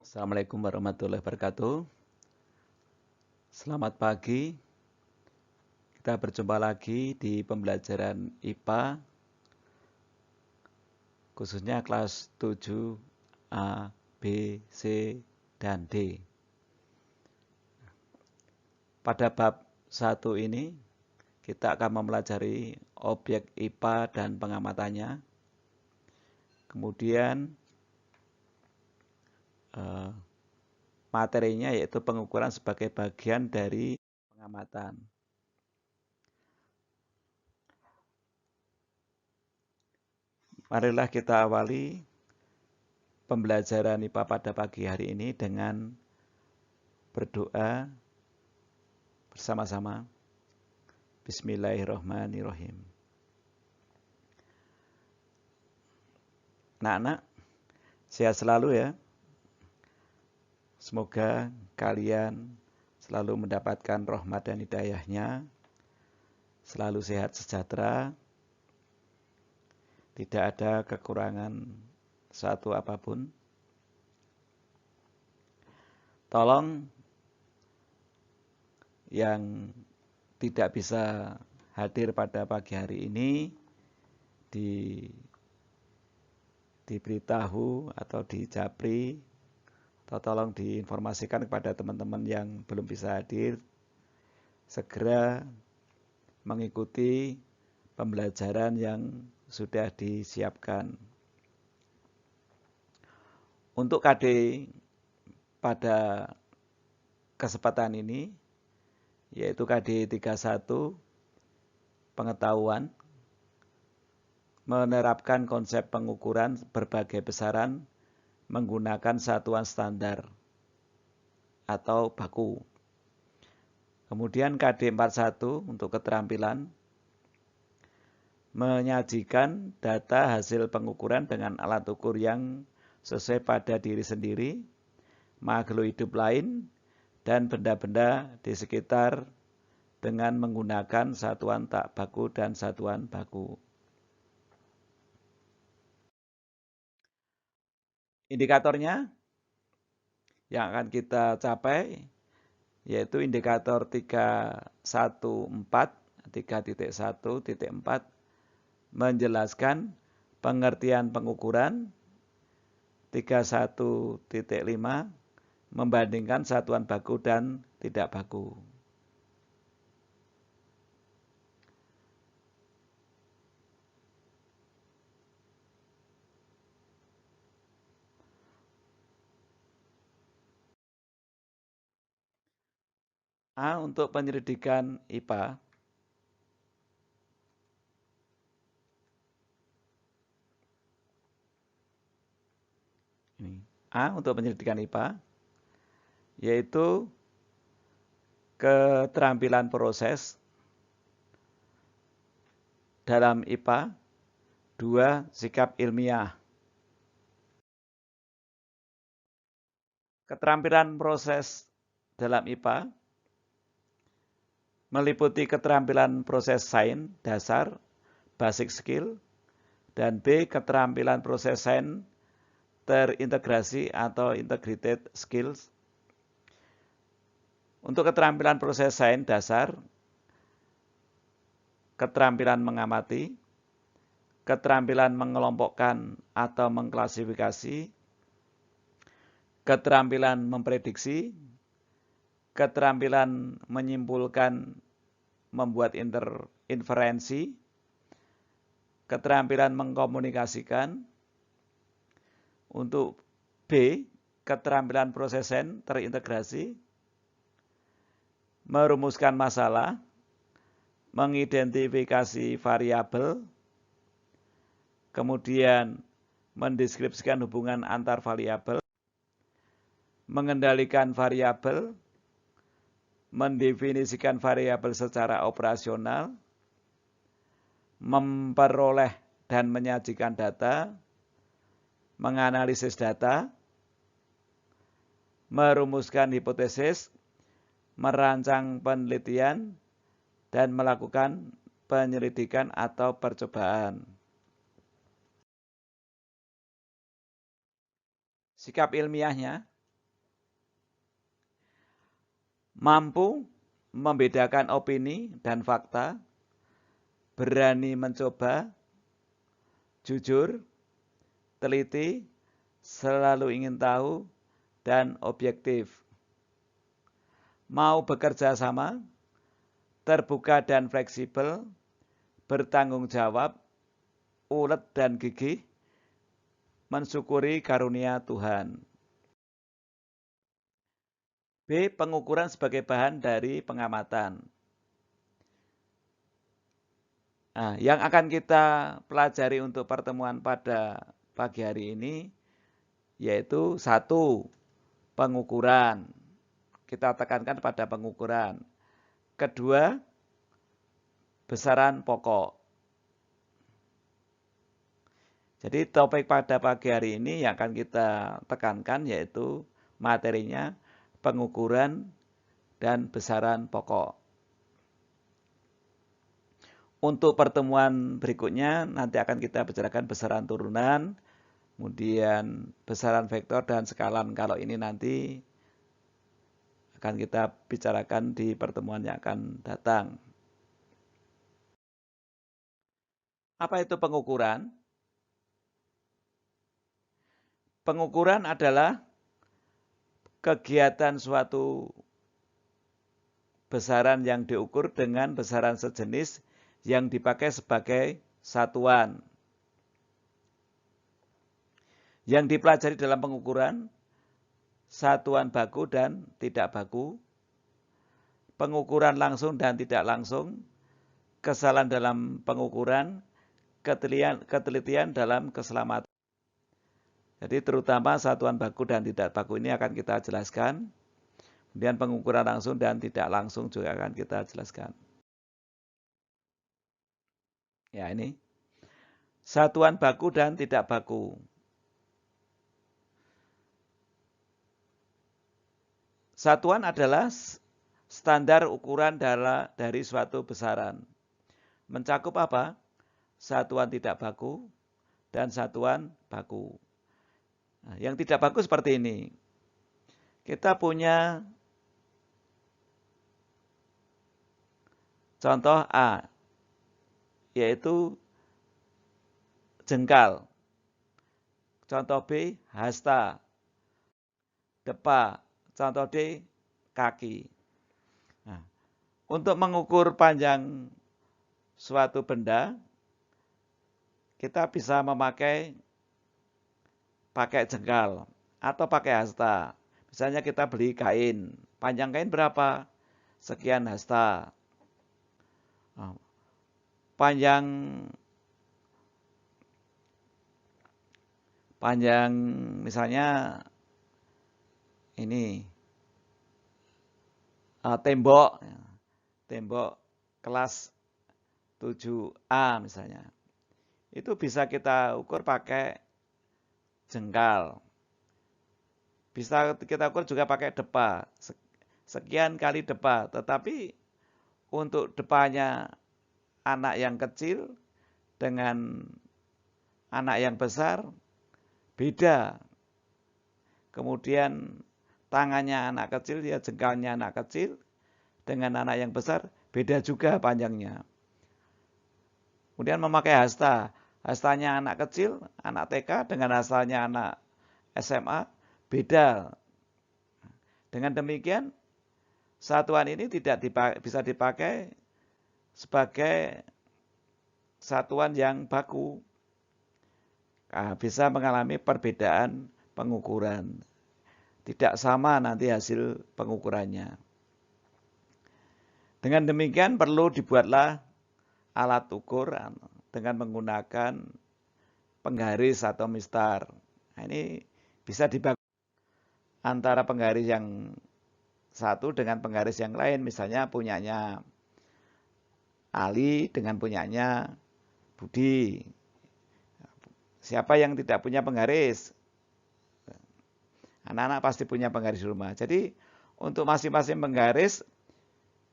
Assalamualaikum warahmatullahi wabarakatuh. Selamat pagi. Kita berjumpa lagi di pembelajaran IPA, khususnya kelas 7 A, B, C, dan D. Pada bab 1 ini, kita akan mempelajari objek IPA dan pengamatannya. Kemudian materinya yaitu pengukuran sebagai bagian dari pengamatan. Marilah kita awali pembelajaran IPA pada pagi hari ini dengan berdoa bersama-sama. Bismillahirrahmanirrahim. Anak-anak, sehat selalu ya. Semoga kalian selalu mendapatkan rahmat dan hidayahnya, selalu sehat sejahtera, tidak ada kekurangan suatu apapun. Tolong yang tidak bisa hadir pada pagi hari ini diberitahu atau dijapri atau tolong diinformasikan kepada teman-teman yang belum bisa hadir segera mengikuti pembelajaran yang sudah disiapkan. Untuk KD pada kesempatan ini yaitu KD 31 pengetahuan menerapkan konsep pengukuran berbagai besaran menggunakan satuan standar atau baku. Kemudian KD 41 untuk keterampilan menyajikan data hasil pengukuran dengan alat ukur yang sesuai pada diri sendiri, makhluk hidup lain, dan benda-benda di sekitar dengan menggunakan satuan tak baku dan satuan baku. Indikatornya yang akan kita capai yaitu indikator 3.1.4 menjelaskan pengertian pengukuran, 31.5 membandingkan satuan baku dan tidak baku. A untuk penyelidikan IPA. A untuk penyelidikan IPA yaitu keterampilan proses dalam IPA. 2. Sikap ilmiah. Keterampilan proses dalam IPA meliputi keterampilan proses sains dasar, basic skill, dan B. Keterampilan proses sains terintegrasi atau integrated skills. Untuk keterampilan proses sains dasar, keterampilan mengamati, keterampilan mengelompokkan atau mengklasifikasi, keterampilan memprediksi, keterampilan menyimpulkan, membuat inferensi, keterampilan mengkomunikasikan. Untuk B, keterampilan proses sains terintegrasi, merumuskan masalah, mengidentifikasi variabel, kemudian mendeskripsikan hubungan antar variabel, mengendalikan variabel, mendefinisikan variabel secara operasional, memperoleh dan menyajikan data, menganalisis data, merumuskan hipotesis, merancang penelitian, dan melakukan penyelidikan atau percobaan. Sikap ilmiahnya mampu membedakan opini dan fakta, berani mencoba, jujur, teliti, selalu ingin tahu, dan objektif. Mau bekerja sama, terbuka dan fleksibel, bertanggung jawab, ulet dan gigih, mensyukuri karunia Tuhan. B. Pengukuran sebagai bahan dari pengamatan. Nah, yang akan kita pelajari untuk pertemuan pada pagi hari ini yaitu 1. Pengukuran. Kita tekankan pada pengukuran. 2. Besaran pokok. Jadi topik pada pagi hari ini yang akan kita tekankan yaitu materinya pengukuran dan besaran pokok. Untuk pertemuan berikutnya nanti akan kita bicarakan besaran turunan, kemudian besaran vektor dan skalan. Kalau ini nanti akan kita bicarakan di pertemuan yang akan datang. Apa itu pengukuran? Pengukuran adalah kegiatan suatu besaran yang diukur dengan besaran sejenis yang dipakai sebagai satuan. Yang dipelajari dalam pengukuran, satuan baku dan tidak baku, pengukuran langsung dan tidak langsung, kesalahan dalam pengukuran, ketelitian dalam keselamatan. Jadi terutama satuan baku dan tidak baku ini akan kita jelaskan. Kemudian pengukuran langsung dan tidak langsung juga akan kita jelaskan. Ya ini. Satuan baku dan tidak baku. Satuan adalah standar ukuran dari suatu besaran. Mencakup apa? Satuan tidak baku dan satuan baku. Nah, yang tidak baku seperti ini. Kita punya contoh A, yaitu jengkal. Contoh B, hasta. Depa. Contoh D, kaki. Nah, untuk mengukur panjang suatu benda, kita bisa memakai jengkal atau pakai hasta. Misalnya kita beli kain, panjang kain berapa? Sekian hasta. Panjang misalnya ini tembok kelas 7A misalnya. Itu bisa kita ukur pakai jengkal. Bisa kita ukur juga pakai depa. Sekian kali depa. Tetapi untuk depanya anak yang kecil dengan anak yang besar beda. Kemudian tangannya anak kecil, ya jengkalnya anak kecil dengan anak yang besar beda juga panjangnya. Kemudian memakai hasta. Hastanya anak kecil, anak TK dengan hastanya anak SMA beda. Dengan demikian satuan ini tidak bisa dipakai sebagai satuan yang baku. Nah, bisa mengalami perbedaan pengukuran. Tidak sama nanti hasil pengukurannya. Dengan demikian perlu dibuatlah alat ukur dengan menggunakan penggaris atau mistar. Nah, ini bisa dibagi antara penggaris yang satu dengan penggaris yang lain. Misalnya punyanya Ali dengan punyanya Budi. Siapa yang tidak punya penggaris? Anak-anak pasti punya penggaris di rumah. Jadi untuk masing-masing penggaris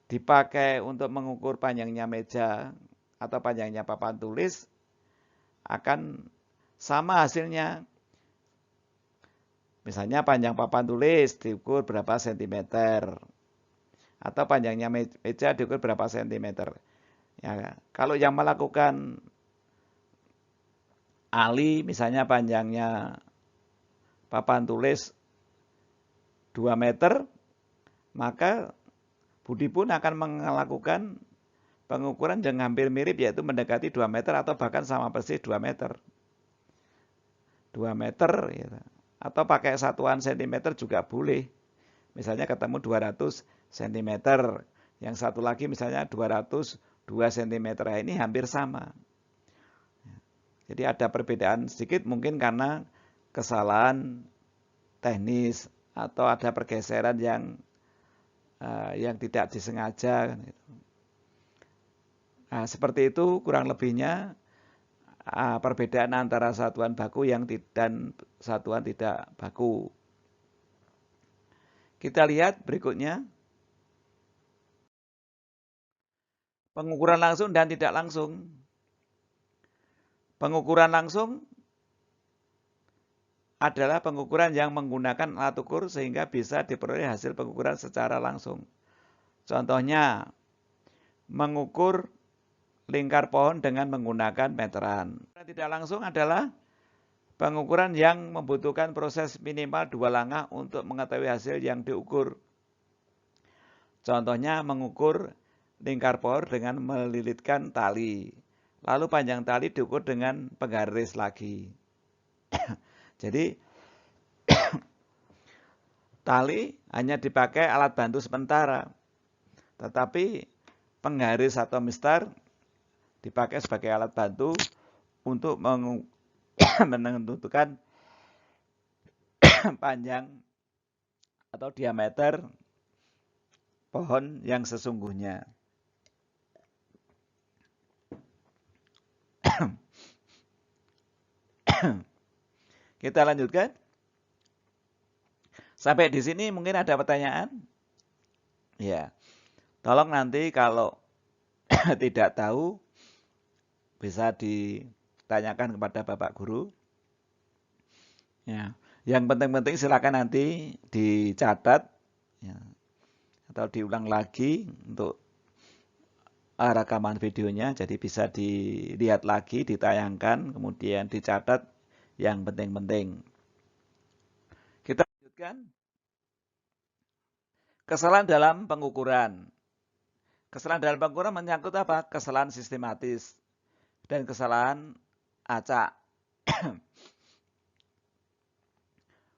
dipakai untuk mengukur panjangnya meja atau panjangnya papan tulis akan sama hasilnya. Misalnya panjang papan tulis diukur berapa sentimeter. atau panjangnya meja diukur berapa sentimeter. Ya, kalau yang melakukan Ali misalnya panjangnya papan tulis 2 meter, maka Budi pun akan melakukan pengukuran yang hampir mirip, yaitu mendekati 2 meter atau bahkan sama persis 2 meter. 2 meter, ya. Atau pakai satuan sentimeter juga boleh. Misalnya ketemu 200 cm, yang satu lagi misalnya 202 cm, ini hampir sama. Jadi ada perbedaan sedikit mungkin karena kesalahan teknis atau ada pergeseran yang tidak disengaja. Nah, seperti itu kurang lebihnya perbedaan antara satuan baku dan satuan tidak baku. Kita lihat berikutnya. Pengukuran langsung dan tidak langsung. Pengukuran langsung adalah pengukuran yang menggunakan alat ukur sehingga bisa diperoleh hasil pengukuran secara langsung. Contohnya, mengukur lingkar pohon dengan menggunakan meteran. Tidak langsung adalah pengukuran yang membutuhkan proses minimal 2 langkah untuk mengetahui hasil yang diukur. Contohnya, mengukur lingkar pohon dengan melilitkan tali. Lalu panjang tali diukur dengan penggaris lagi. Jadi, tali hanya dipakai alat bantu sementara. Tetapi penggaris atau mistar dipakai sebagai alat bantu untuk menentukan panjang atau diameter pohon yang sesungguhnya. Kita lanjutkan. Sampai di sini mungkin ada pertanyaan? Ya. Tolong nanti kalau tidak tahu bisa ditanyakan kepada Bapak Guru. Ya. Yang penting-penting silakan nanti dicatat ya, atau diulang lagi untuk rekaman videonya. Jadi bisa dilihat lagi, ditayangkan, kemudian dicatat yang penting-penting. Kita lanjutkan. Kesalahan dalam pengukuran. Kesalahan dalam pengukuran menyangkut apa? Kesalahan sistematis dan kesalahan acak.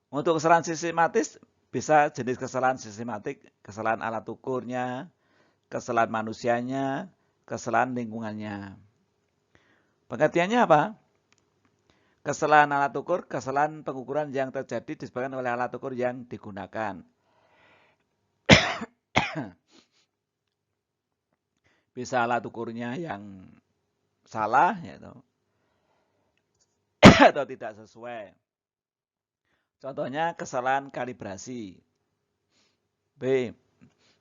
Untuk kesalahan sistematis bisa jenis kesalahan sistematik, kesalahan alat ukurnya, kesalahan manusianya, kesalahan lingkungannya. Pengertiannya apa? Kesalahan alat ukur, kesalahan pengukuran yang terjadi disebabkan oleh alat ukur yang digunakan. Bisa alat ukurnya yang salah yaitu, atau tidak sesuai. Contohnya kesalahan kalibrasi. B.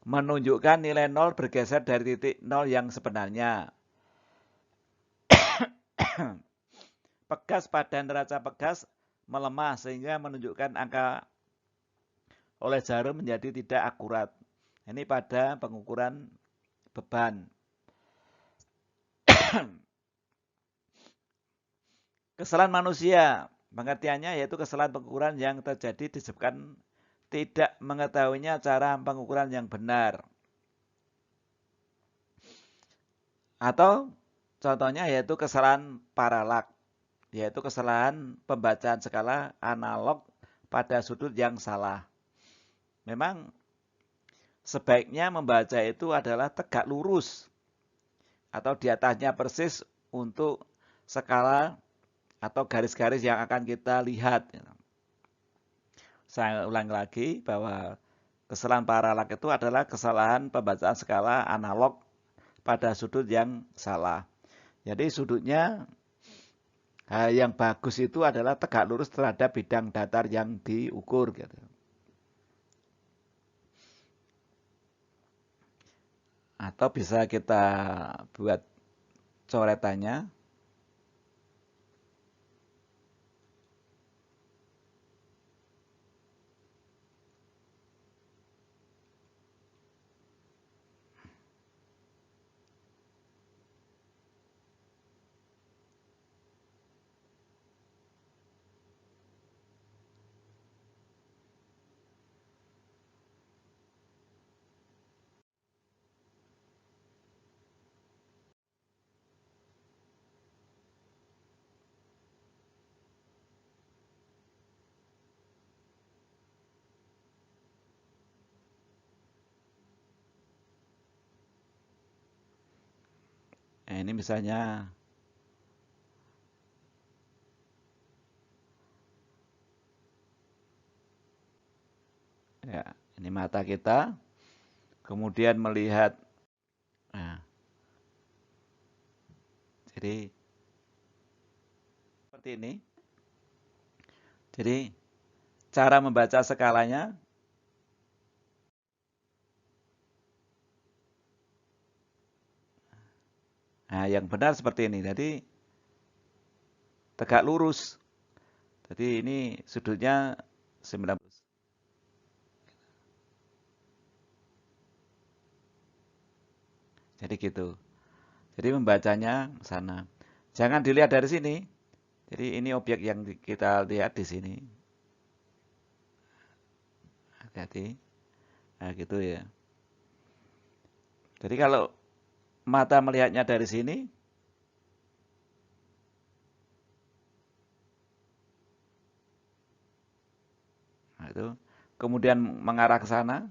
Menunjukkan nilai 0 bergeser dari titik 0 yang sebenarnya. Pegas pada neraca pegas melemah sehingga menunjukkan angka oleh jarum menjadi tidak akurat. Ini pada pengukuran beban. Kesalahan manusia, pengertiannya yaitu kesalahan pengukuran yang terjadi disebabkan tidak mengetahuinya cara pengukuran yang benar. Atau contohnya yaitu kesalahan paralak, yaitu kesalahan pembacaan skala analog pada sudut yang salah. Memang sebaiknya membaca itu adalah tegak lurus atau di atasnya persis untuk skala atau garis-garis yang akan kita lihat. Saya ulang lagi bahwa kesalahan paralak itu adalah kesalahan pembacaan skala analog pada sudut yang salah. Jadi sudutnya yang bagus itu adalah tegak lurus terhadap bidang datar yang diukur. Gitu. Atau bisa kita buat coretannya. Nah, ini misalnya ya, ini mata kita, kemudian melihat, nah, jadi seperti ini. Jadi cara membaca skalanya, nah yang benar seperti ini. Jadi tegak lurus. Jadi ini sudutnya 90. Jadi gitu. Jadi membacanya sana. Jangan dilihat dari sini. Jadi ini objek yang kita lihat di sini. Hati-hati. Nah gitu ya. Jadi kalau mata melihatnya dari sini, nah itu, kemudian mengarah ke sana,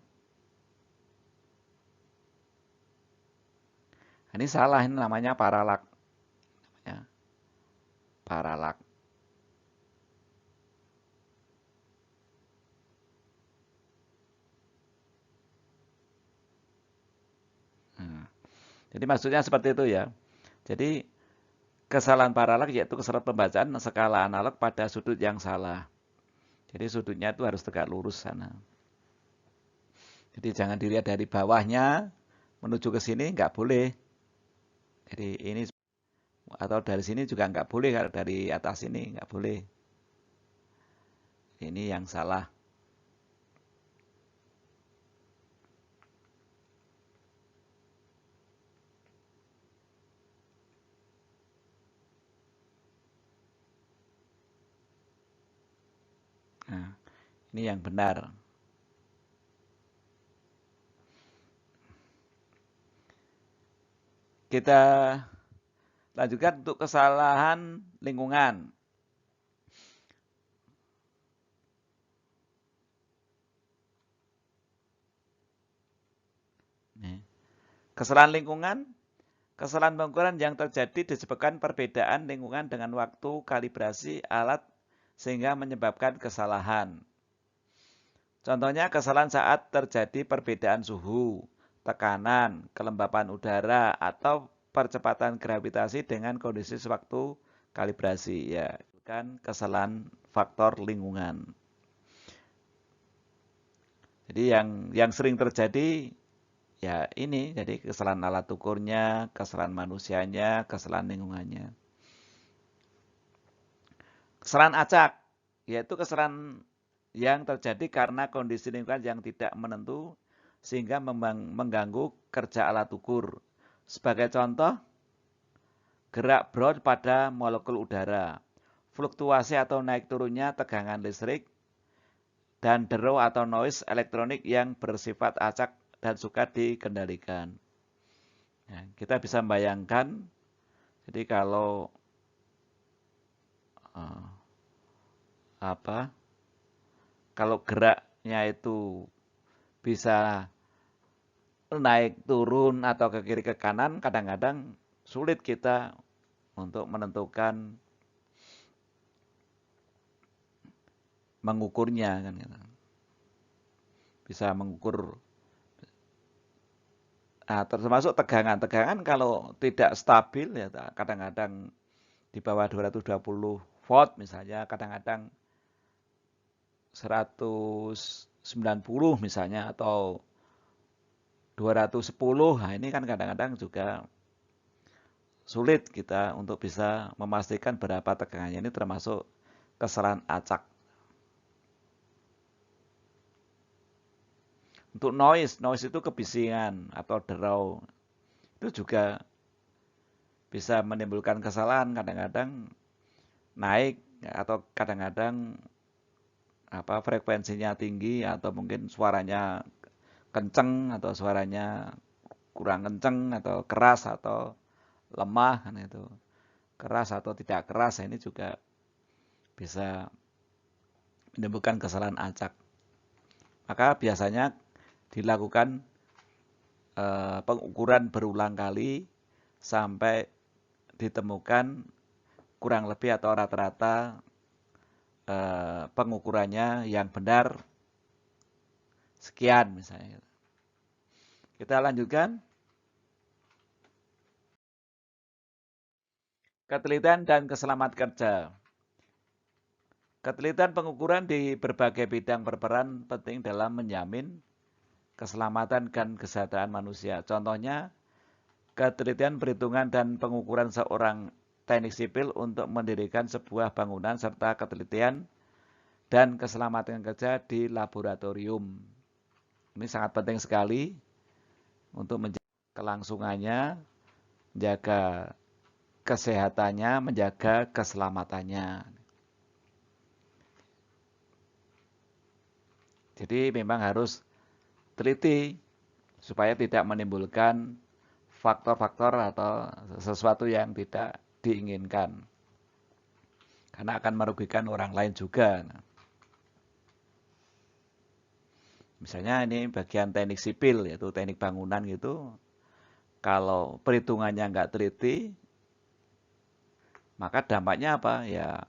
ini salah, ini namanya paralak. Ya, paralak. Nah, jadi maksudnya seperti itu ya. Jadi kesalahan paralak yaitu kesalahan pembacaan skala analog pada sudut yang salah. Jadi sudutnya itu harus tegak lurus sana. Jadi jangan dilihat dari bawahnya menuju ke sini, nggak boleh. Jadi ini atau dari sini juga nggak boleh, kalau dari atas ini nggak boleh. Ini yang salah. Nah, ini yang benar. Kita lanjutkan untuk kesalahan lingkungan. Kesalahan lingkungan, kesalahan pengukuran yang terjadi disebabkan perbedaan lingkungan dengan waktu kalibrasi alat sehingga menyebabkan kesalahan. Contohnya kesalahan saat terjadi perbedaan suhu, tekanan, kelembapan udara, atau percepatan gravitasi dengan kondisi sewaktu kalibrasi. Ya, kan kesalahan faktor lingkungan. Jadi yang sering terjadi ya ini, jadi kesalahan alat ukurnya, kesalahan manusianya, kesalahan lingkungannya. Kesalahan acak, yaitu kesalahan yang terjadi karena kondisi lingkungan yang tidak menentu sehingga mengganggu kerja alat ukur. Sebagai contoh, gerak Brown pada molekul udara, fluktuasi atau naik turunnya tegangan listrik, dan deru atau noise elektronik yang bersifat acak dan suka dikendalikan. Nah, kita bisa membayangkan, jadi kalau uh, apa? Kalau geraknya itu bisa naik turun atau ke kiri ke kanan, kadang-kadang sulit kita untuk menentukan mengukurnya kan gitu. Bisa mengukur. Nah, termasuk tegangan. Tegangan kalau tidak stabil ya kadang-kadang di bawah 220 volt misalnya, kadang-kadang 190 misalnya atau 210. Nah, ini kan kadang-kadang juga sulit kita untuk bisa memastikan berapa tegangannya. Ini termasuk kesalahan acak. Untuk noise itu kebisingan atau derau. Itu juga bisa menimbulkan kesalahan, kadang-kadang naik atau kadang-kadang frekuensinya tinggi atau mungkin suaranya kenceng atau suaranya kurang kenceng atau keras atau lemah kan itu. Keras atau tidak keras ini juga bisa menimbulkan kesalahan acak. Maka biasanya dilakukan pengukuran berulang kali sampai ditemukan kurang lebih atau rata-rata pengukurannya yang benar sekian misalnya. Kita lanjutkan. Ketelitian dan keselamatan kerja. Ketelitian pengukuran di berbagai bidang berperan penting dalam menjamin keselamatan dan kesehatan manusia. Contohnya, ketelitian perhitungan dan pengukuran seorang teknik sipil untuk mendirikan sebuah bangunan serta ketelitian dan keselamatan kerja di laboratorium. Ini sangat penting sekali untuk menjaga kelangsungannya, menjaga kesehatannya, menjaga keselamatannya. Jadi memang harus teliti supaya tidak menimbulkan faktor-faktor atau sesuatu yang tidak diinginkan. Karena akan merugikan orang lain juga. Misalnya ini bagian teknik sipil, yaitu teknik bangunan gitu. Kalau perhitungannya nggak teliti, maka dampaknya apa? Ya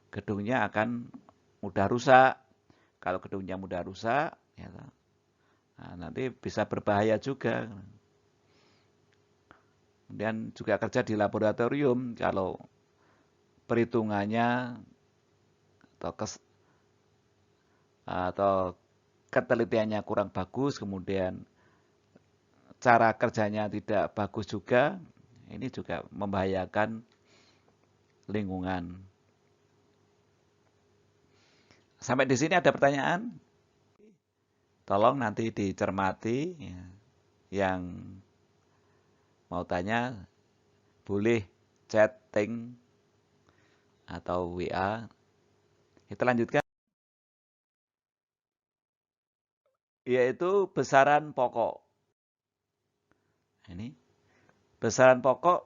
gedungnya akan mudah rusak. Kalau gedungnya mudah rusak, ya, nah, nanti bisa berbahaya juga. Kemudian juga kerja di laboratorium, kalau perhitungannya atau ketelitiannya kurang bagus, kemudian cara kerjanya tidak bagus juga, ini juga membahayakan lingkungan. Sampai di sini ada pertanyaan? Tolong nanti dicermati. Ya. Yang mau tanya boleh chatting atau WA. Kita lanjutkan. Yaitu besaran pokok. Ini besaran pokok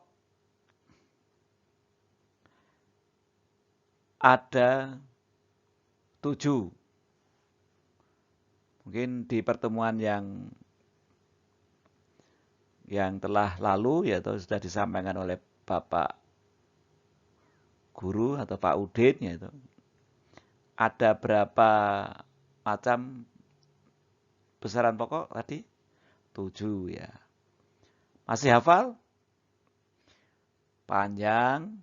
ada 7. Mungkin di pertemuan yang telah lalu yaitu sudah disampaikan oleh Bapak Guru atau Pak Udin, yaitu ada berapa macam besaran pokok tadi? 7 ya. Masih hafal? Panjang,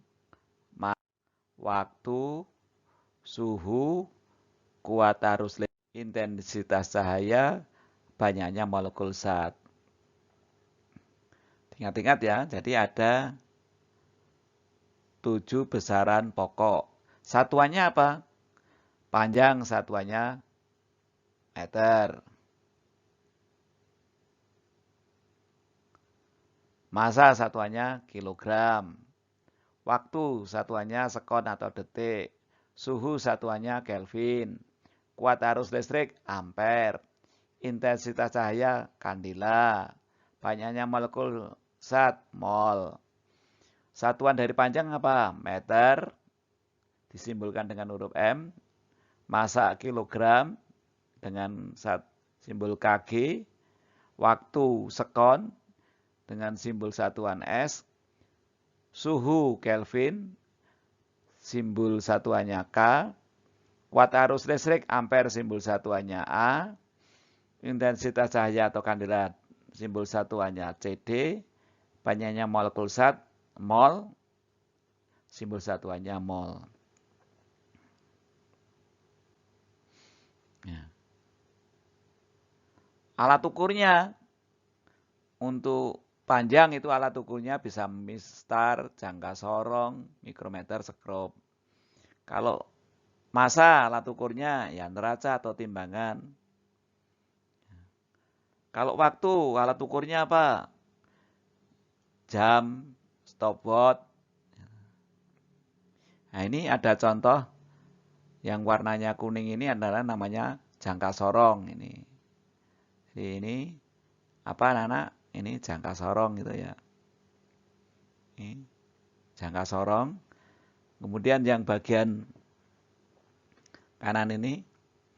waktu, suhu, kuat arus listrik, intensitas cahaya, banyaknya molekul zat. Ingat-ingat ya, jadi ada 7 besaran pokok. Satuannya apa? Panjang satuannya meter. Massa satuannya kilogram. Waktu satuannya sekon atau detik. Suhu satuannya Kelvin. Kuat arus listrik ampere. Intensitas cahaya kandela. Banyaknya molekul zat mol. Satuan dari panjang apa? Meter. Disimbolkan dengan huruf M. Massa kilogram dengan simbol Kg. Waktu sekon dengan simbol satuan S. Suhu Kelvin, simbol satuannya K. Kuat arus listrik ampere, simbol satuannya A. Intensitas cahaya atau kandela, simbol satuannya CD. Banyaknya molekul zat mol, simbol satuannya mol. Ya. Alat ukurnya untuk panjang itu alat ukurnya bisa mistar, jangka sorong, mikrometer, skop. Kalau massa alat ukurnya ya neraca atau timbangan. Kalau waktu alat ukurnya apa? Jam, stopwatch. Nah ini ada contoh yang warnanya kuning ini adalah namanya jangka sorong ini. Jadi ini apa anak-anak? Ini jangka sorong gitu ya. Ini jangka sorong. Kemudian yang bagian kanan ini,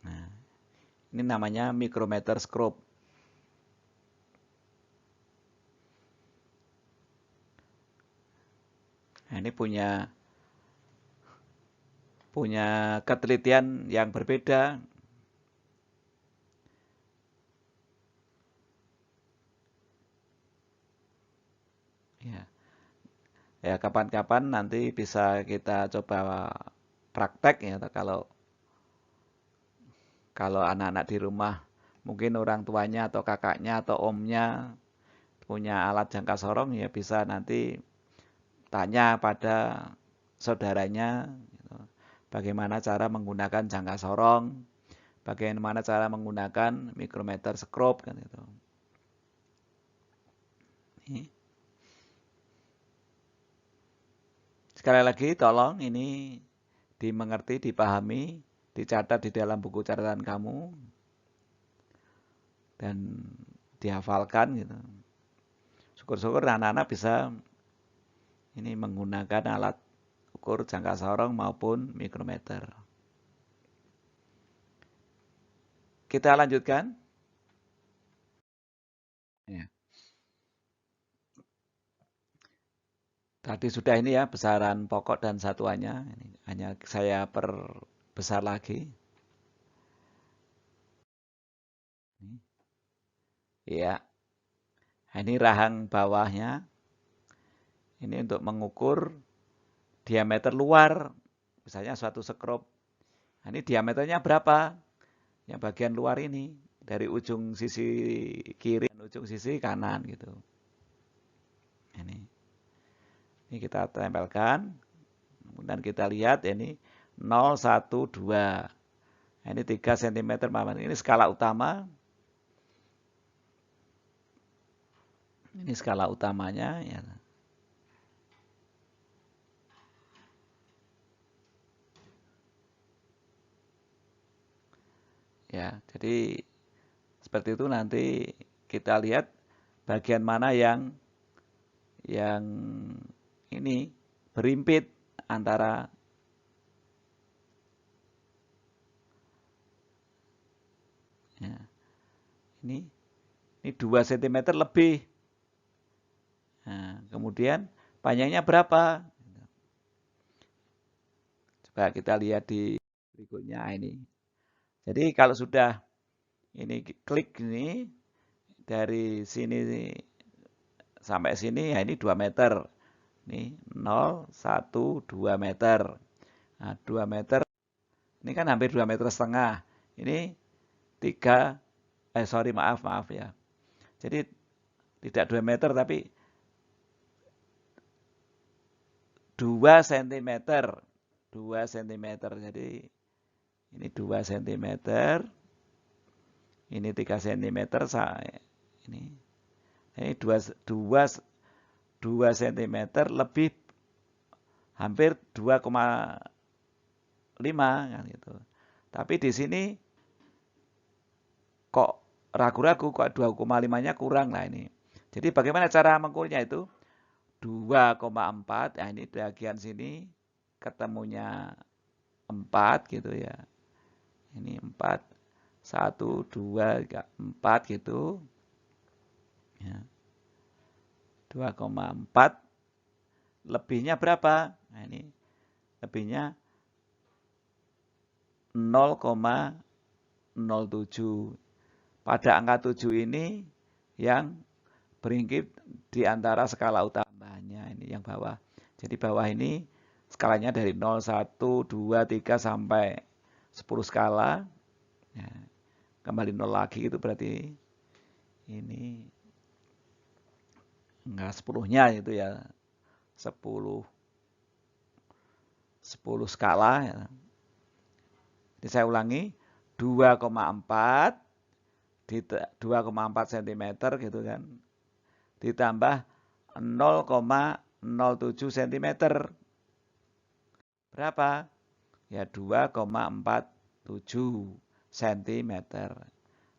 nah, ini namanya mikrometer skop. punya ketelitian yang berbeda. Ya, ya kapan-kapan nanti bisa kita coba praktek ya. Kalau anak-anak di rumah mungkin orang tuanya atau kakaknya atau omnya punya alat jangka sorong, ya bisa nanti tanya pada saudaranya gitu, bagaimana cara menggunakan jangka sorong, bagaimana cara menggunakan mikrometer scope kan itu. Sekali lagi tolong ini dimengerti, dipahami, dicatat di dalam buku catatan kamu dan dihafalkan gitu. Syukur-syukur anak-anak bisa ini menggunakan alat ukur jangka sorong maupun mikrometer. Kita lanjutkan. Ya. Tadi sudah ini ya besaran pokok dan satuannya. Ini hanya saya perbesar lagi. Ya. Ini rahang bawahnya. Ini untuk mengukur diameter luar. Misalnya suatu sekrup. Ini diameternya berapa? Yang bagian luar ini. Dari ujung sisi kiri dan ujung sisi kanan gitu. Ini kita tempelkan. Kemudian kita lihat ini 0, 1, 2. Ini 3 cm. Ini skala utama. Ini skala utamanya. Ya, jadi seperti itu nanti kita lihat bagian mana yang ini berimpit antara ya, ini 2 cm lebih. Nah, kemudian panjangnya berapa? Coba kita lihat di berikutnya ini. Jadi kalau sudah ini klik ini dari sini sampai sini ya ini 2 meter. Ini 0, 1, 2 meter. Nah, 2 meter ini kan hampir 2 meter setengah. Ini 3 maaf ya. Jadi tidak 2 meter tapi 2 cm. 2 cm. Jadi ini 2 cm. Ini 3 cm. Ini 2 cm lebih hampir 2,5 kan gitu. Tapi di sini kok ragu-ragu, kok 2,5-nya kurang lah ini. Jadi bagaimana cara mengukurnya itu? 2,4, nah ini bagian sini ketemunya 4 gitu ya. Ini 4, 1, 2, 4 gitu. Ya. 2,4 lebihnya berapa? Nah ini lebihnya 0,07. Pada angka 7 ini yang beringkit di antara skala utamanya ini yang bawah. Jadi bawah ini skalanya dari 0, 1, 2, 3 sampai 10 skala. Ya, kembali 0 lagi itu berarti ini enggak 10-nya itu ya. 10 skala ya. Jadi saya ulangi 2,4 di 2,4 cm gitu kan. Ditambah 0,07 cm. Berapa? Ya 2,47 cm.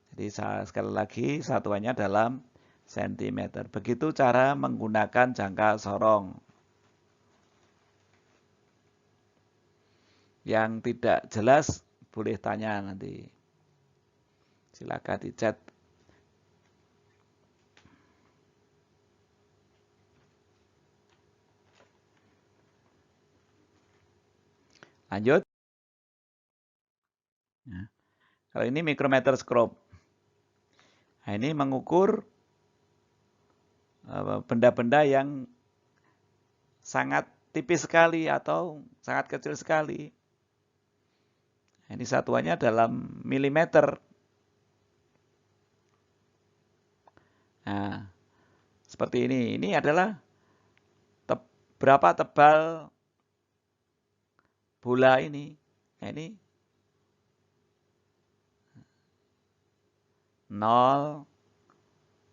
Jadi sekali lagi satuannya dalam cm. Begitu cara menggunakan jangka sorong. Yang tidak jelas boleh tanya nanti. Silakan di chat. Lanjut. Nah, kalau ini micrometer scope. Nah, ini mengukur benda-benda yang sangat tipis sekali atau sangat kecil sekali. Nah, ini satuannya dalam milimeter. Nah, seperti ini. Ini adalah berapa tebal bola ini. Nah, ini 0,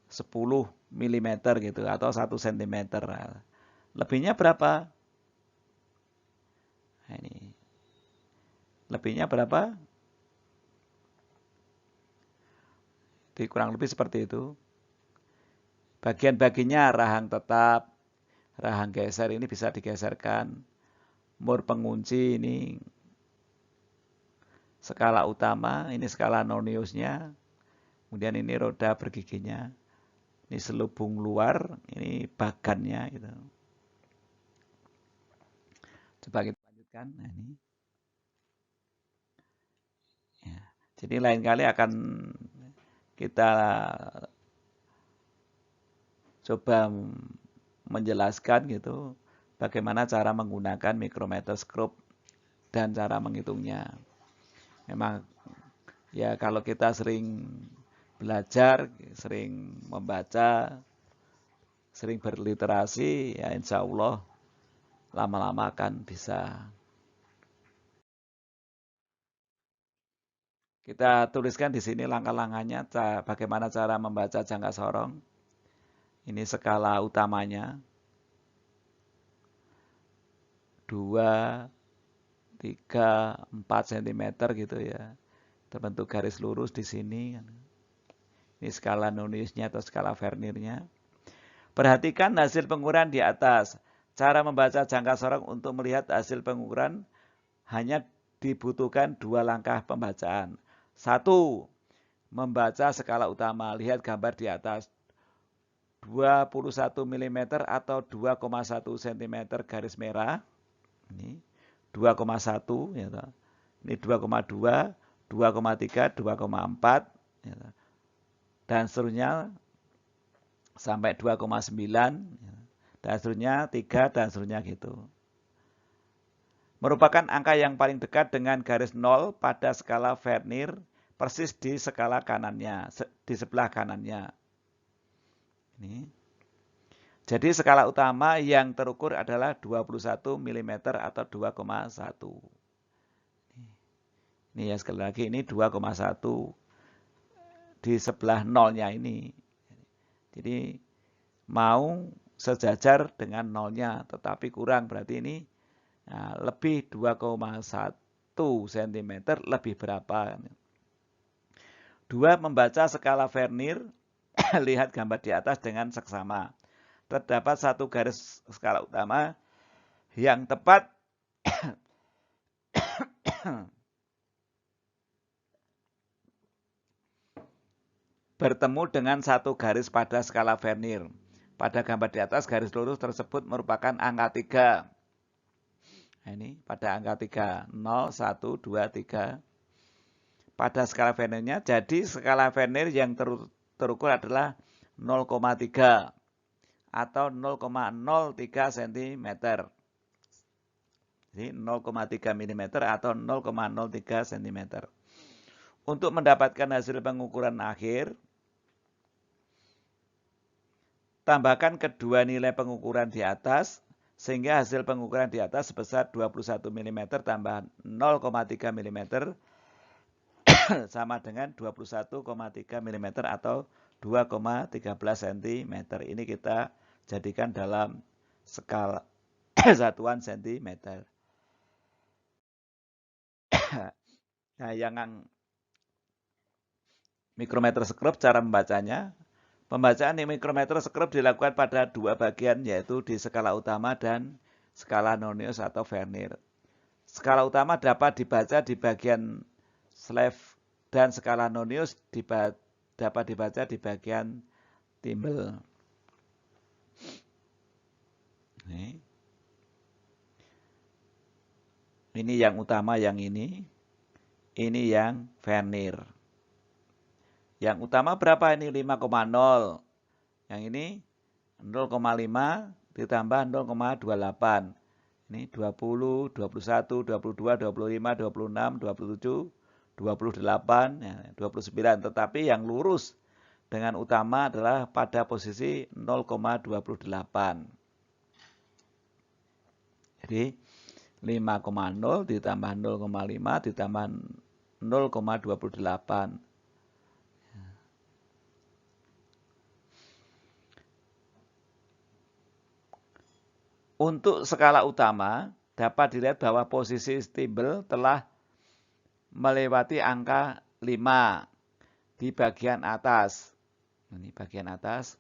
10 mm gitu atau 1 cm. Lebihnya berapa? Nah, ini. Lebihnya berapa? Jadi kurang lebih seperti itu. Bagian-bagiannya rahang tetap, rahang geser ini bisa digeserkan. Mur pengunci ini skala utama, ini skala noniusnya. Kemudian ini roda bergiginya. Ini selubung luar, ini bagannya gitu. Coba kita lanjutkan. Nah, ini. Ya. Jadi lain kali akan kita coba menjelaskan gitu bagaimana cara menggunakan micrometer scope dan cara menghitungnya. Memang ya kalau kita sering belajar, sering membaca, sering berliterasi, ya insya Allah lama-lama akan bisa. Kita tuliskan di sini langkah-langkahnya, bagaimana cara membaca jangka sorong. Ini skala utamanya. 2, 3, 4 cm gitu ya. Terbentuk garis lurus di sini. Ini skala noniusnya atau skala Vernirnya. Perhatikan hasil pengukuran di atas. Cara membaca jangka sorong untuk melihat hasil pengukuran hanya dibutuhkan 2 langkah pembacaan. 1. Membaca skala utama. Lihat gambar di atas. 21 mm atau 2,1 cm garis merah. Ini 2,1 ya. Ini 2,2, 2,3, 2,4 ya. Dan seterusnya sampai 2,9 dan seterusnya 3 dan seterusnya gitu. Merupakan angka yang paling dekat dengan garis 0 pada skala Vernir persis di skala kanannya, di sebelah kanannya. Ini. Jadi skala utama yang terukur adalah 21 mm atau 2,1. Ini ya sekali lagi ini 2,1 di sebelah nolnya ini. Jadi mau sejajar dengan nolnya tetapi kurang berarti ini lebih 2,1 cm lebih berapa. 2. Membaca skala Vernir. Lihat gambar di atas dengan seksama. Terdapat satu garis skala utama yang tepat bertemu dengan satu garis pada skala Vernir. Pada gambar di atas garis lurus tersebut merupakan angka 3. Nah, ini pada angka 3. 0, 1, 2, 3. Pada skala Vernirnya, jadi skala Vernir yang terukur adalah 0,3 atau 0,03 cm. Jadi 0,3 mm atau 0,03 cm. Untuk mendapatkan hasil pengukuran akhir, tambahkan kedua nilai pengukuran di atas, sehingga hasil pengukuran di atas sebesar 21 mm tambah 0,3 mm sama dengan 21,3 mm atau 2,13 cm. Ini kita jadikan dalam skala satuan cm. Nah, yang micrometer scope cara membacanya. Pembacaan di micrometer scope dilakukan pada 2 bagian, yaitu di skala utama dan skala nonius atau Vernir. Skala utama dapat dibaca di bagian slave dan skala nonius dapat dibaca di bagian timbel. Ini yang utama yang ini yang vernier. Yang utama berapa ini? 5,0. Yang ini 0,5 ditambah 0,28. Ini 20, 21, 22, 25, 26, 27, 28, 29. Tetapi yang lurus dengan utama adalah pada posisi 0,28. Jadi 5,0 ditambah 0,5 ditambah 0,28. Untuk skala utama dapat dilihat bahwa posisi stibel telah melewati angka 5 di bagian atas. Ini bagian atas.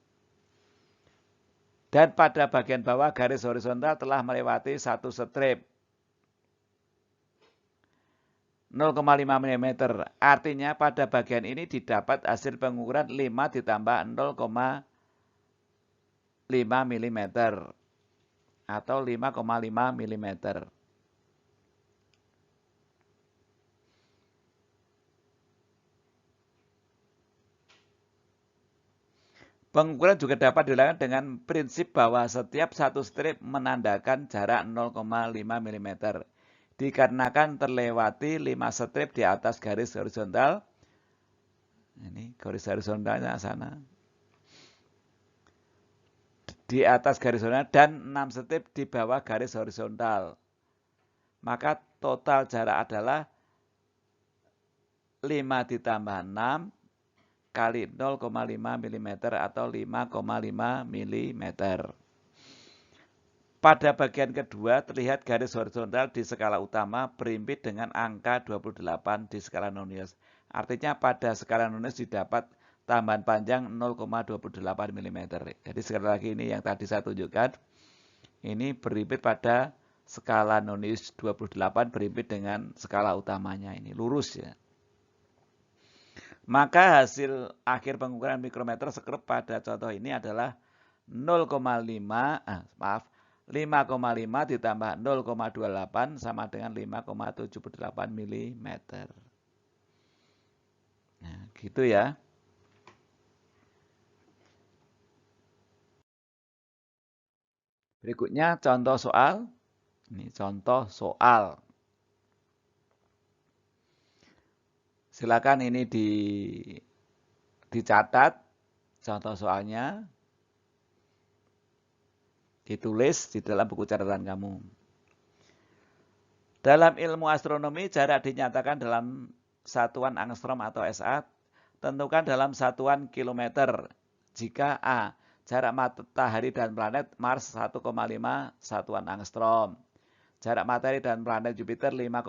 Dan pada bagian bawah garis horizontal telah melewati satu strip 0,5 mm. Artinya pada bagian ini didapat hasil pengukuran 5 ditambah 0,5 mm atau 5,5 mm. Pengukuran juga dapat dilakukan dengan prinsip bahwa setiap satu strip menandakan jarak 0,5 mm. Dikarenakan terlewati 5 strip di atas garis horizontal. Ini garis horizontalnya sana. Di atas garis horizontal dan 6 strip di bawah garis horizontal. Maka total jarak adalah 5 ditambah 6 kali 0,5 mm atau 5,5 mm. Pada bagian kedua terlihat garis horizontal di skala utama berimpit dengan angka 28 di skala nonius. Artinya pada skala nonius didapat tambahan panjang 0,28 mm. Jadi sekali lagi ini yang tadi saya tunjukkan. Ini berimpit pada skala nonius 28 berimpit dengan skala utamanya ini lurus ya. Maka hasil akhir pengukuran mikrometer skrup pada contoh ini adalah 5,5 ditambah 0,28 sama dengan 5,78 mm. Nah, gitu ya. Berikutnya contoh soal. Ini contoh soal. Silakan ini dicatat contoh soalnya, ditulis di dalam buku catatan kamu. Dalam ilmu astronomi, jarak dinyatakan dalam satuan angstrom atau SA, tentukan dalam satuan kilometer. Jika A, jarak matahari dan planet Mars 1,5 satuan angstrom. Jarak matahari dan planet Jupiter 5,2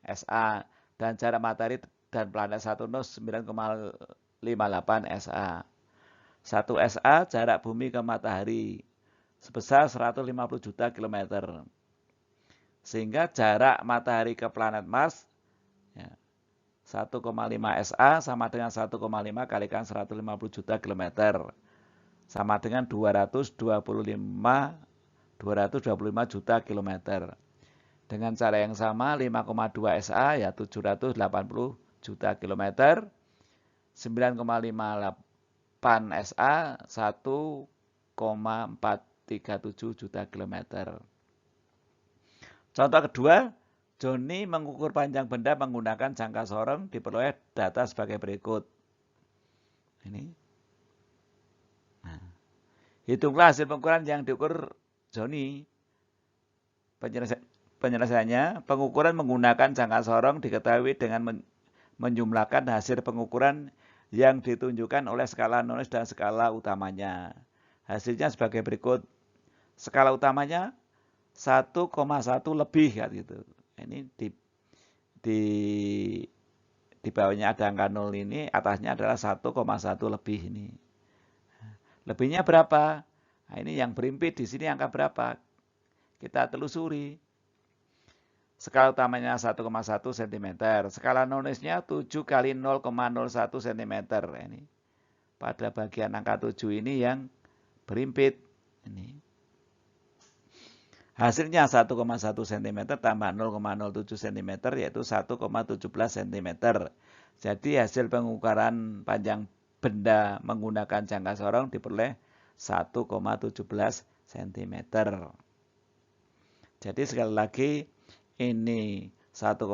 SA. Dan jarak matahari dan planet Saturnus 9,58 SA. 1 SA jarak bumi ke matahari sebesar 150 juta kilometer. Sehingga jarak matahari ke planet Mars 1,5 SA sama dengan 1,5 kalikan 150 juta kilometer. Sama dengan 225 juta kilometer. Dengan cara yang sama 5,2 SA ya 780 juta kilometer. 9,58 SA 1,437 juta kilometer. Contoh kedua, Joni mengukur panjang benda menggunakan jangka sorong, diperoleh data sebagai berikut. Ini. Nah, hitunglah hasil pengukuran yang diukur Joni. Penyelesaiannya, pengukuran menggunakan jangka sorong diketahui dengan menjumlahkan hasil pengukuran yang ditunjukkan oleh skala nonius dan skala utamanya. Hasilnya sebagai berikut. Skala utamanya 1,1 lebih gitu. Ini di bawahnya ada angka 0 ini, atasnya adalah 1,1 lebih ini. Lebihnya berapa? Nah, ini yang berimpit di sini angka berapa? Kita telusuri. Skala utamanya 1,1 cm. Skala noniusnya 7 kali 0,01 cm. Ini pada bagian angka 7 ini yang berimpit. Ini. Hasilnya 1,1 cm tambah 0,07 cm yaitu 1,17 cm. Jadi hasil pengukuran panjang benda menggunakan jangka sorong diperoleh 1,17 cm. Jadi sekali lagi ini 1,1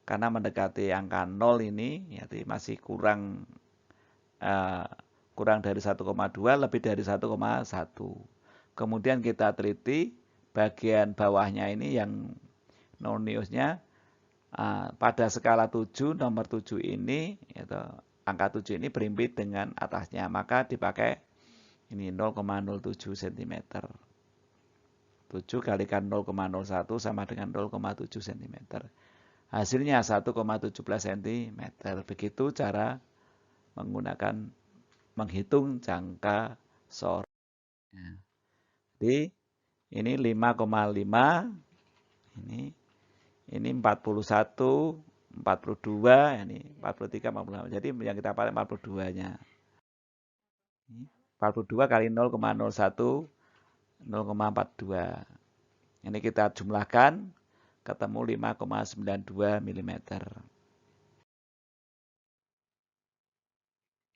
karena mendekati angka 0 ini jadi masih kurang dari 1,2 lebih dari 1,1. Kemudian kita teliti bagian bawahnya ini yang noniusnya pada skala 7 nomor 7 ini yaitu angka 7 ini berimpit dengan atasnya, maka dipakai ini 0,07 cm. 7 kalikan 0,01 sama dengan 0,7 cm. Hasilnya 1,17 cm. Begitu cara menghitung jangka sorong. Jadi ini 5,5, ini 41, 42, ini 43, 46. Jadi yang kita pakai 42-nya. 42 kali 0,01, 0,42. Ini kita jumlahkan, ketemu 5,92 mm.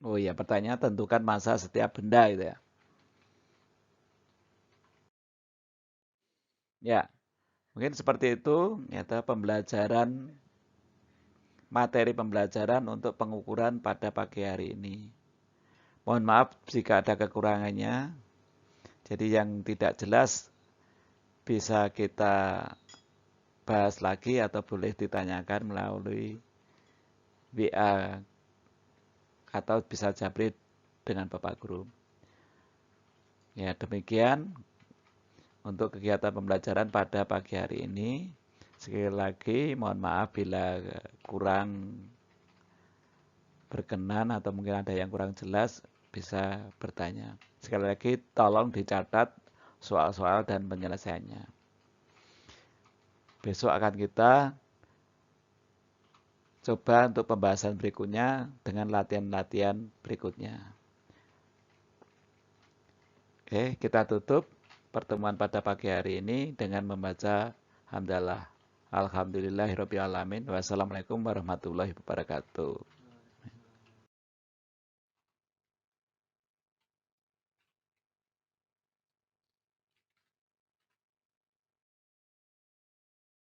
Oh iya, pertanyaan tentukan massa setiap benda gitu ya. Ya, mungkin seperti itu yaitu materi pembelajaran untuk pengukuran pada pagi hari ini. Mohon maaf jika ada kekurangannya. Jadi yang tidak jelas bisa kita bahas lagi atau boleh ditanyakan melalui WA atau bisa japri dengan Bapak Guru. Ya, demikian untuk kegiatan pembelajaran pada pagi hari ini. Sekali lagi mohon maaf bila kurang berkenan atau mungkin ada yang kurang jelas bisa bertanya. Sekali lagi tolong dicatat soal-soal dan penyelesaiannya. Besok akan kita coba untuk pembahasan berikutnya dengan latihan-latihan berikutnya. Oke, kita tutup pertemuan pada pagi hari ini dengan membaca hamdalah. Alhamdulillahirabbil alamin. Wassalamualaikum warahmatullahi wabarakatuh.